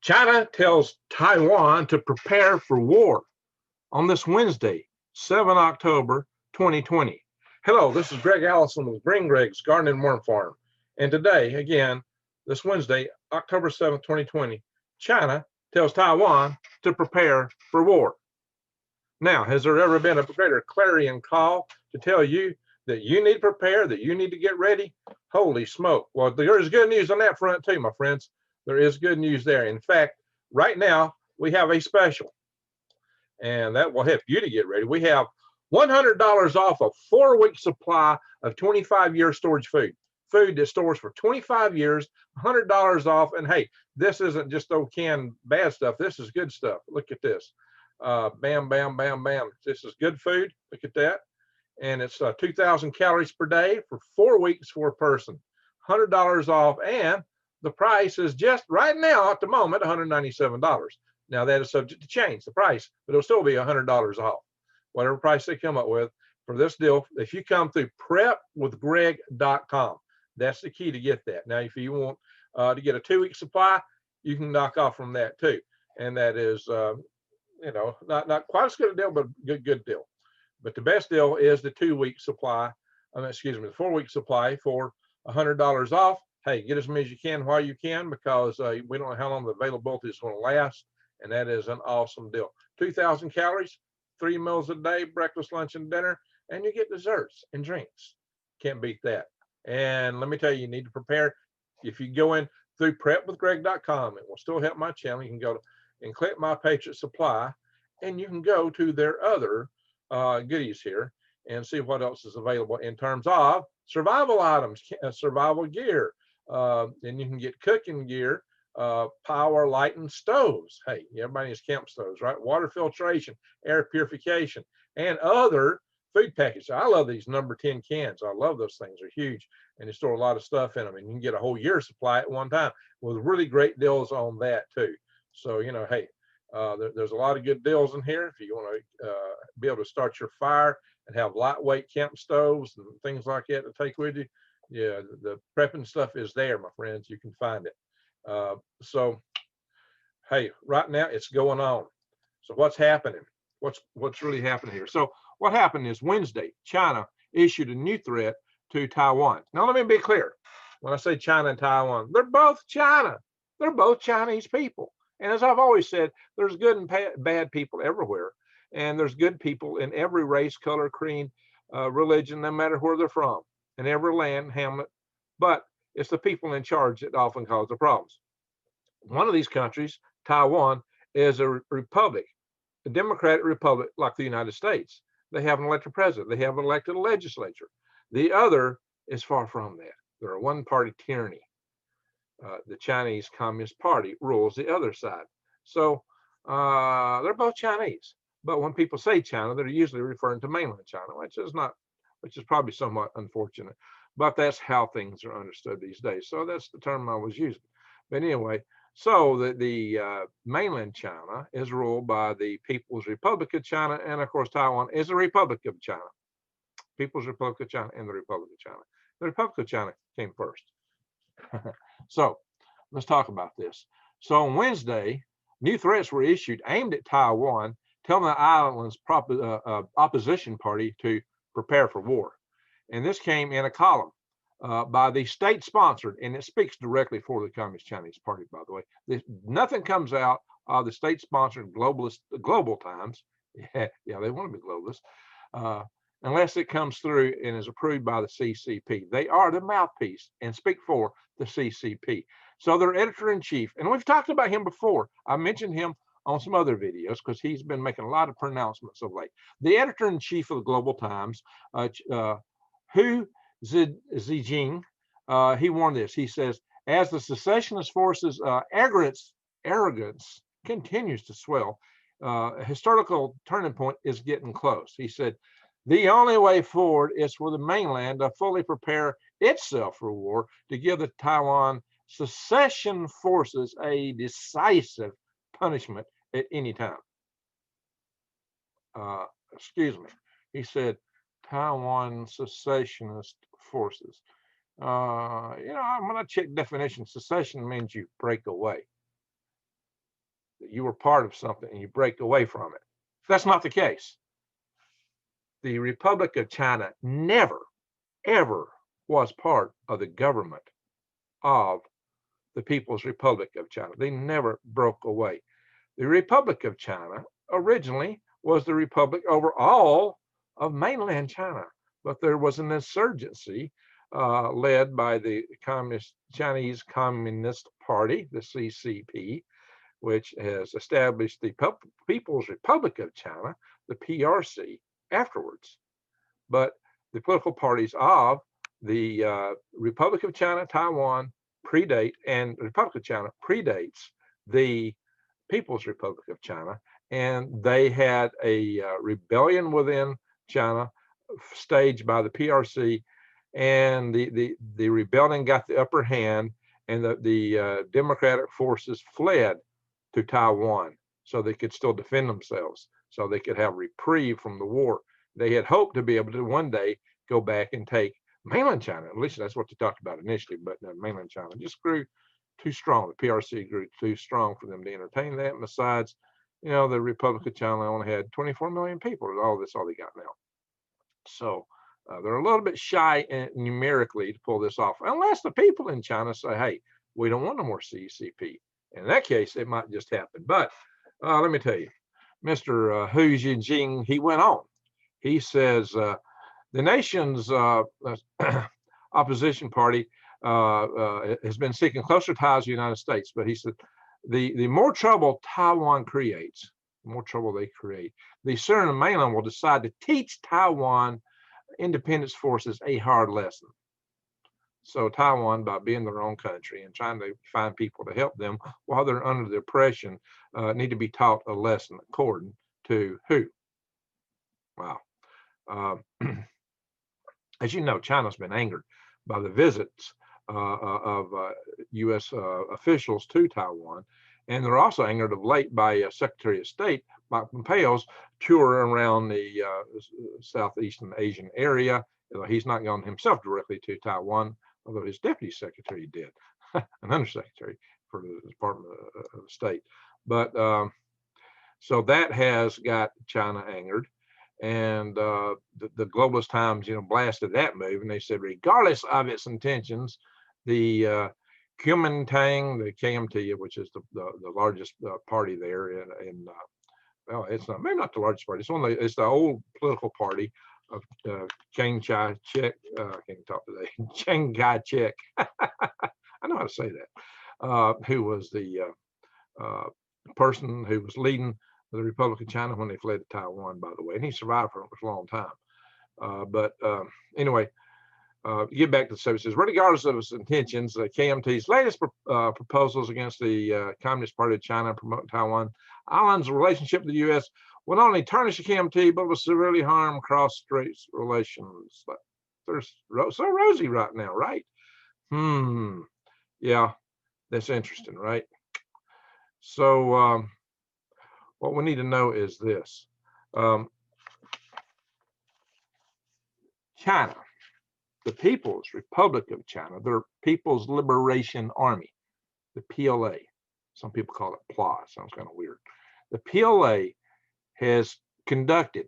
China tells Taiwan to prepare for war on this Wednesday, 7 October 2020. Hello, this is Greg Allison with Bring Greg's Garden and Worm Farm. And today, again, this Wednesday, October 7th, 2020, China tells Taiwan to prepare for war. Now, has there ever been a greater clarion call to tell you that you need to prepare, that you need to get ready? Holy smoke. Well, there's good news on that front too, my friends. There is good news there. In fact, right now, we have a special, and that will help you to get ready. We have $100 off a 4-week supply of 25-year storage food. Food that stores for 25 years, $100 off. And hey, this isn't just old canned bad stuff. This is good stuff. Look at this. Bam, bam, bam, bam. This is good food. Look at that. And it's 2,000 calories per day for 4 weeks for a person. $100 off. And the price is just right now at the moment, $197. Now that is subject to change, the price, but it'll still be $100 off. Whatever price they come up with for this deal, if you come through prepwithgreg.com, that's the key to get that. Now, if you want to get a 2-week supply, you can knock off from that too. And that is, not quite as good a deal, but good deal. But the best deal is the 2-week supply, the 4-week supply for $100 off. Hey, get as many as you can while you can, because we don't know how long the availability is going to last. And that is an awesome deal. 2,000 calories, 3 meals a day, breakfast, lunch, and dinner, and you get desserts and drinks. Can't beat that. And let me tell you, you need to prepare. If you go in through prepwithgreg.com, it will still help my channel. You can go and click My Patriot Supply, and you can go to their other goodies here and see what else is available in terms of survival items, survival gear. And you can get cooking gear, power lighting stoves. Hey, everybody needs camp stoves, right? Water filtration, air purification, and other food packages. I love these number 10 cans. I love those things. They're huge, and they store a lot of stuff in them, and you can get a whole year's supply at one time with really great deals on that too. So, hey, there's a lot of good deals in here. If you want to be able to start your fire and have lightweight camp stoves and things like that to take with you, yeah, the prepping stuff is there, my friends. You can find it. So, hey, right now it's going on. So what's happening? What's really happening here? So what happened is Wednesday, China issued a new threat to Taiwan. Now let me be clear. When I say China and Taiwan, they're both China. They're both Chinese people. And as I've always said, there's good and bad people everywhere. And there's good people in every race, color, creed, religion, no matter where they're from, in every land, hamlet. But it's the people in charge that often cause the problems. One of these countries, Taiwan, is a republic, a democratic republic like the United States. They have an elected president. They have an elected legislature. The other is far from that. They're a one-party tyranny. The Chinese Communist Party rules the other side. So they're both Chinese. But when people say China, they're usually referring to mainland China, which is probably somewhat unfortunate. But that's how things are understood these days. So that's the term I was using. But anyway, so the mainland China is ruled by the People's Republic of China, and of course Taiwan is a Republic of China. People's Republic of China and the Republic of China. The Republic of China came first. So let's talk about this. So on Wednesday, new threats were issued aimed at Taiwan, telling the island's opposition party to prepare for war. And this came in a column by the state-sponsored, and it speaks directly for the Communist Chinese Party, by the way. Nothing comes out of the state-sponsored global times. Yeah, they want to be globalists, unless it comes through and is approved by the CCP. They are the mouthpiece and speak for the CCP. So their editor-in-chief, and we've talked about him before. I mentioned him on some other videos because he's been making a lot of pronouncements of late. The editor-in-chief of the Global Times, Xi Jinping, he warned this. He says, as the secessionist forces' arrogance continues to swell, a historical turning point is getting close. He said, the only way forward is for the mainland to fully prepare itself for war, to give the Taiwan secession forces a decisive punishment at any time. He said, Taiwan secessionist forces. I'm going to check definition. Secession means you break away. that you were part of something and you break away from it. That's not the case. The Republic of China never, ever was part of the government of the People's Republic of China. They never broke away. The Republic of China originally was the republic over all of mainland China, but there was an insurgency led by the Chinese Communist Party, the CCP, which has established the People's Republic of China, the PRC, afterwards. But the political parties of the Republic of China, Taiwan predate, and the Republic of China predates the People's Republic of China, and they had a rebellion within China staged by the PRC, and the rebellion got the upper hand, and the democratic forces fled to Taiwan so they could still defend themselves, so they could have reprieve from the war. They had hoped to be able to one day go back and take mainland China. At least that's what they talked about initially, but mainland China just grew too strong. The PRC grew too strong for them to entertain that. And besides, you know, the Republic of China only had 24 million people. All they got now. So they're a little bit shy numerically to pull this off, unless the people in China say, hey, we don't want no more CCP. In that case, it might just happen. But let me tell you, Mr. Xi Jinping, he went on. He says the nation's opposition party has been seeking closer ties with the United States. But he said the more trouble Taiwan creates, the more trouble they create, the sooner the mainland will decide to teach Taiwan independence forces a hard lesson. So Taiwan, by being their own country and trying to find people to help them while they're under the oppression, need to be taught a lesson according to who? Wow. As you know, China's been angered by the visits of U.S. Officials to Taiwan, and they're also angered of late by Secretary of State Mike Pompeo's tour around the Southeastern Asian area. He's not gone himself directly to Taiwan, although his deputy secretary did, an undersecretary for the Department of State. But so that has got China angered. And the Globalist Times, blasted that move, and they said, regardless of its intentions, the Kuomintang, the KMT, which is the largest party there in well, it's not, maybe not the largest party. It's the old political party of Chiang Kai-shek. I can't talk today. Chiang Kai-shek. I know how to say that. Who was the person who was leading the Republic of China when they fled to Taiwan, by the way, and he survived for a long time. But anyway, get back to the subject. It says, regardless of its intentions, KMT's latest proposals against the Communist Party of China promoting Taiwan Island's relationship with the U.S. will not only tarnish the KMT, but will severely harm cross-strait relations. They're so rosy right now, right? Yeah, that's interesting, right? So what we need to know is this. China, the People's Republic of China, their People's Liberation Army, the PLA. Some people call it PLA. Sounds kind of weird. The PLA has conducted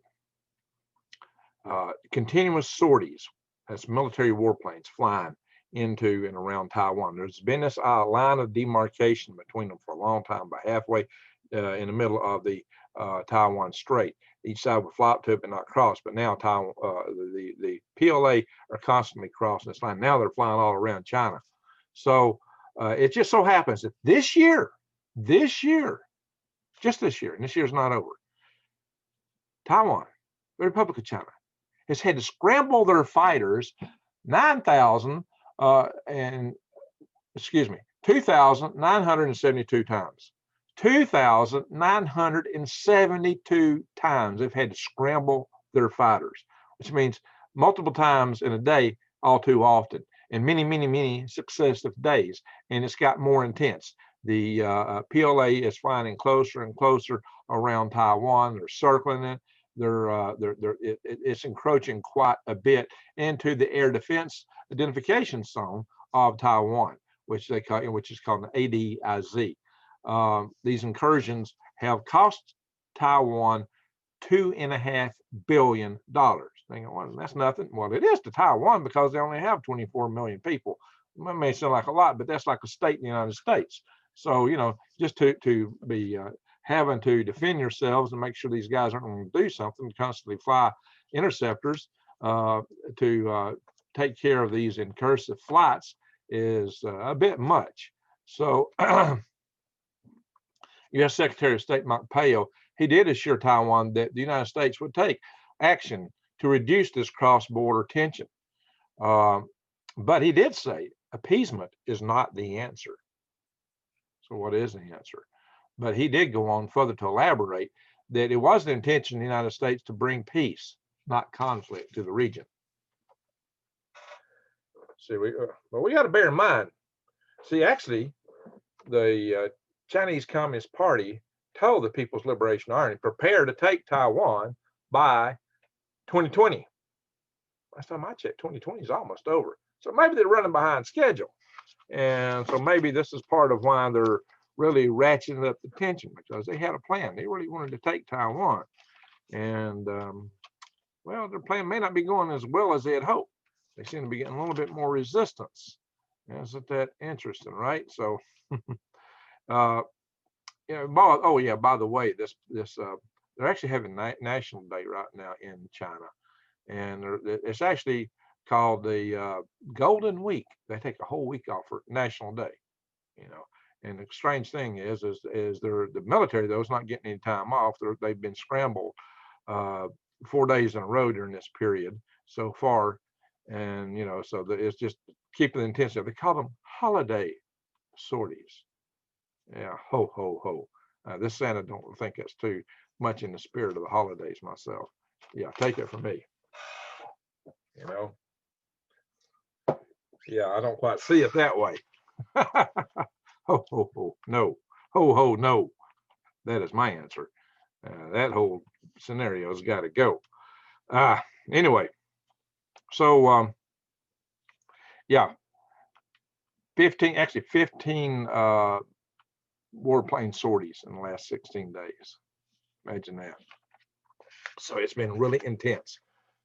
continuous sorties. That's military warplanes flying into and around Taiwan. There's been this line of demarcation between them for a long time, by halfway in the middle of the Taiwan Strait. Each side would fly up to it but not cross. But now the PLA are constantly crossing this line. Now they're flying all around China. So it just so happens that this year, just this year, and this year's not over, Taiwan, the Republic of China, has had to scramble their fighters 2,972 times. 2,972 times they've had to scramble their fighters, which means multiple times in a day, all too often, and many, many, many successive days. And it's got more intense. The PLA is flying closer and closer around Taiwan. They're circling it. It's encroaching quite a bit into the air defense identification zone of Taiwan, which is called an ADIZ. these incursions have cost Taiwan $2.5 billion. Thinking, well, that's nothing. Well, it is to Taiwan because they only have 24 million people. That may sound like a lot, but that's like a state in the United States. So, you know, just to be having to defend yourselves and make sure these guys aren't going to do something, constantly fly interceptors to take care of these incursive flights is a bit much. So, U.S. Secretary of State Mike Pompeo, he did assure Taiwan that the United States would take action to reduce this cross-border tension. But he did say appeasement is not the answer. So what is the answer? But he did go on further to elaborate that it was the intention of the United States to bring peace, not conflict, to the region. See, well, we got to bear in mind. See, actually, the Chinese Communist Party told the People's Liberation Army prepare to take Taiwan by 2020. Last time I checked, 2020 is almost over. So maybe they're running behind schedule. And so maybe this is part of why they're really ratcheting up the tension, because they had a plan. They really wanted to take Taiwan. And, well, their plan may not be going as well as they had hoped. They seem to be getting a little bit more resistance. Isn't that interesting, right? So, yeah. Oh, yeah. By the way, they're actually having National Day right now in China, and it's actually called the Golden Week. They take a whole week off for National Day, you know. And the strange thing is the military, though, is not getting any time off. They've been scrambled 4 days in a row during this period so far, and you know, so it's just keeping the intensity. They call them holiday sorties. Yeah, ho ho ho. This Santa don't think that's too much in the spirit of the holidays myself. Yeah, take it from me. You know. Yeah, I don't quite see it that way. Ho ho ho, no. Ho ho no. That is my answer. That whole scenario's got to go. Anyway, so yeah, 15 warplane sorties in the last 16 days. Imagine that. So it's been really intense.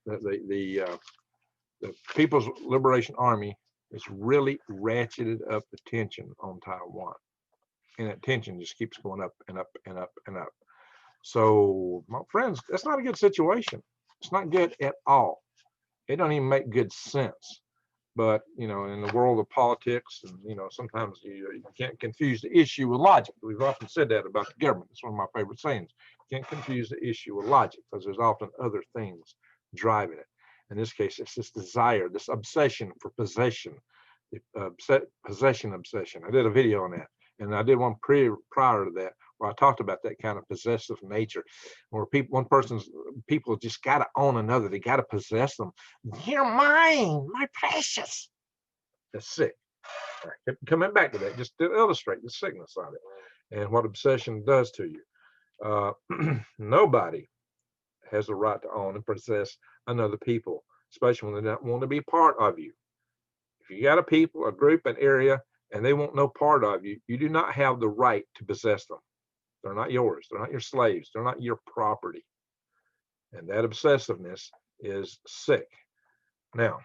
The People's Liberation Army has really ratcheted up the tension on Taiwan, and that tension just keeps going up and up and up and up. So, my friends, that's not a good situation. It's not good at all. It don't even make good sense. But, you know, in the world of politics, and, you know, sometimes you can't confuse the issue with logic. We've often said that about the government. It's one of my favorite sayings. You can't confuse the issue with logic, because there's often other things driving it. In this case, it's this desire, this obsession for possession, possession obsession. I did a video on that, and I did one prior to that where I talked about that kind of possessive nature, where people just got to own another. They got to possess them. You're mine, my precious. That's sick. Right. Coming back to that, just to illustrate the sickness of it and what obsession does to you. Nobody has the right to own and possess another people, especially when they don't want to be part of you. If you got a people, a group, an area, and they want no part of you, you do not have the right to possess them. They're not yours. They're not your slaves. They're not your property. And that obsessiveness is sick. Now,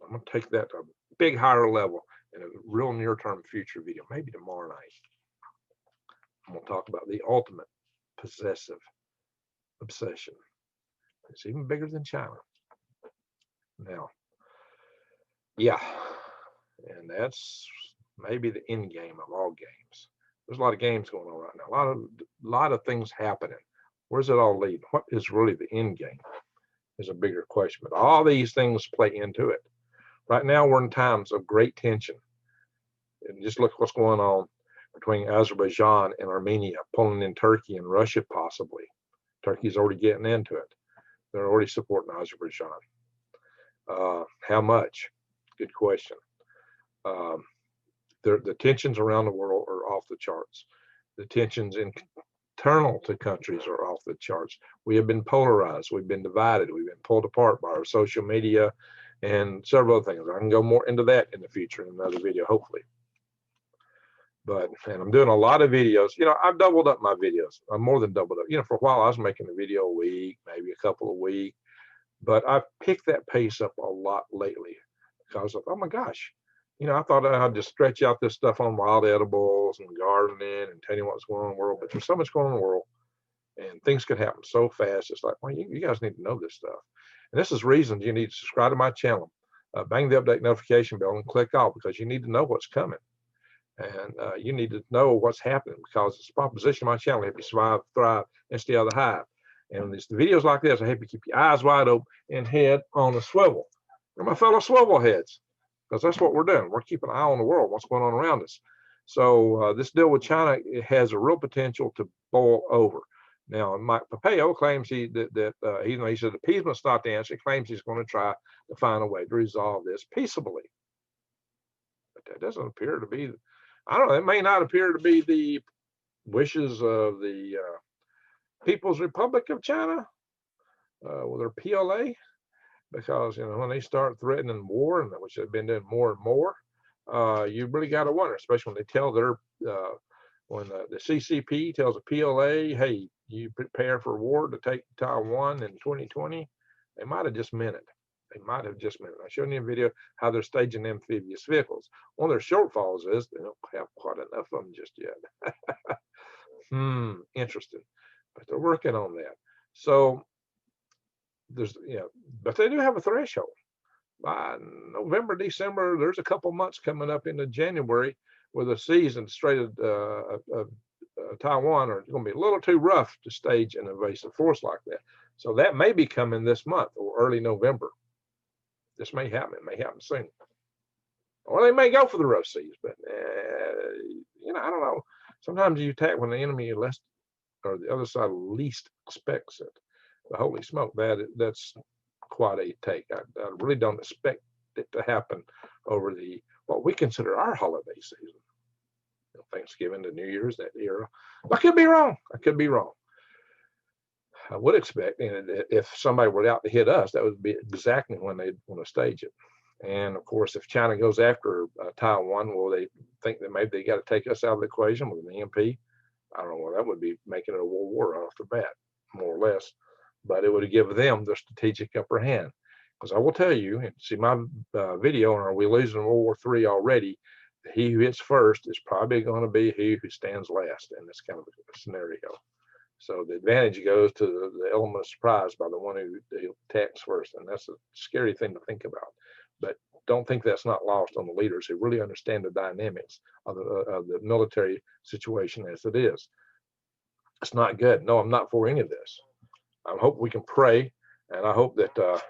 I'm going to take that to a big higher level in a real near-term future video, maybe tomorrow night. I'm going to talk about the ultimate possessive obsession. It's even bigger than China. Now, yeah, and that's maybe the end game of all games. There's a lot of games going on right now. A lot of things happening. Where's it all lead? What is really the end game is a bigger question. But all these things play into it. Right now, we're in times of great tension. And just look what's going on between Azerbaijan and Armenia, pulling in Turkey and Russia possibly. Turkey's already getting into it. They're already supporting Azerbaijan. How much? Good question. The tensions around the world are off the charts. The tensions internal to countries are off the charts. We have been polarized. We've been divided. We've been pulled apart by our social media and several other things. I can go more into that in the future in another video, hopefully. And I'm doing a lot of videos. I've doubled up my videos. I'm more than doubled up. For a while I was making a video a week, maybe a couple a week, but I've picked that pace up a lot lately because of, oh my gosh, I thought I'd just stretch out this stuff on wild edibles and gardening and tell you what's going on in the world, but there's so much going on in the world and things could happen so fast. It's like, well, you guys need to know this stuff. And this is reasons you need to subscribe to my channel, bang the update notification bell and click all, because you need to know what's coming. And you need to know what's happening, because it's the proposition of my channel. Help you survive, thrive, and stay out of the hive. And these videos like this, I help you keep your eyes wide open and head on a swivel. They're my fellow swivel heads, because that's what we're doing. We're keeping an eye on the world, what's going on around us. So this deal with China, it has a real potential to boil over. Now, Mike Pompeo claims he said appeasement's not the answer. He claims he's going to try to find a way to resolve this peaceably. But that doesn't appear to be, I don't know, it may not appear to be the wishes of the People's Republic of China with their PLA, because, when they start threatening war, and which they've been doing more and more, you really got to wonder, especially when they tell when the CCP tells the PLA, hey, you prepare for war to take Taiwan in 2020, they might have just meant it. They might have just meant it. I showed you a video how they're staging amphibious vehicles. One of their shortfalls is they don't have quite enough of them just yet. Interesting. But they're working on that. So there's, but they do have a threshold. By November, December, there's a couple months coming up into January where the seas and Strait of Taiwan are going to be a little too rough to stage an invasive force like that. So that may be coming this month or early November. This may happen. It may happen soon. Or they may go for the rough seas, but I don't know. Sometimes you attack when the enemy or the other side least expects it. The holy smoke, that's quite a take. I really don't expect it to happen over what we consider our holiday season. Thanksgiving to New Year's, that era. I could be wrong. I would expect, if somebody were out to hit us, that would be exactly when they'd want to stage it. And of course, if China goes after Taiwan, well, they think that maybe they got to take us out of the equation with an EMP. I don't know. Well, that would be making it a world war off the bat, more or less. But it would give them the strategic upper hand. Because I will tell you, and see my video on Are We Losing World War III already? He who hits first is probably going to be he who stands last in this kind of a scenario. So the advantage goes to the element of surprise by the one who attacks first. And that's a scary thing to think about. But don't think that's not lost on the leaders who really understand the dynamics of the military situation as it is. It's not good. No, I'm not for any of this. I hope we can pray, and I hope that the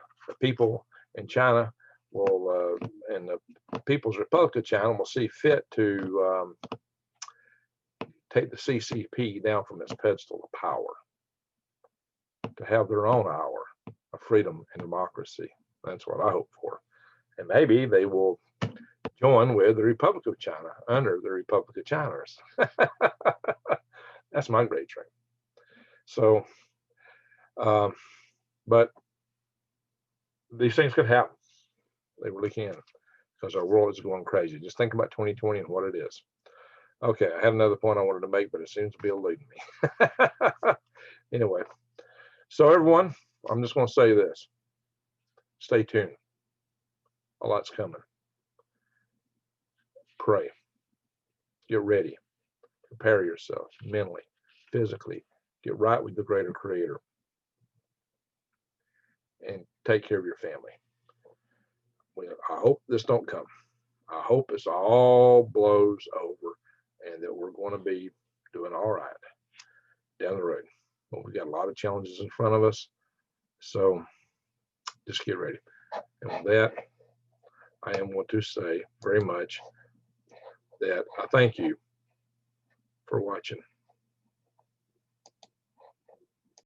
people in China will, and the People's Republic of China will see fit to take the CCP down from its pedestal of power, to have their own hour of freedom and democracy. That's what I hope for. And maybe they will join with the Republic of China under the Republic of Chiners. That's my great dream. So, but these things could happen. They really can, because our world is going crazy. Just think about 2020 and what it is. Okay, I had another point I wanted to make, but it seems to be eluding me. Anyway, so everyone, I'm just going to say this. Stay tuned. A lot's coming. Pray. Get ready. Prepare yourself mentally, physically. Get right with the greater creator. And take care of your family. I hope this don't come. I hope this all blows over and that we're going to be doing all right down the road. But we've got a lot of challenges in front of us. So just get ready. And with that, I am going to say very much that I thank you for watching.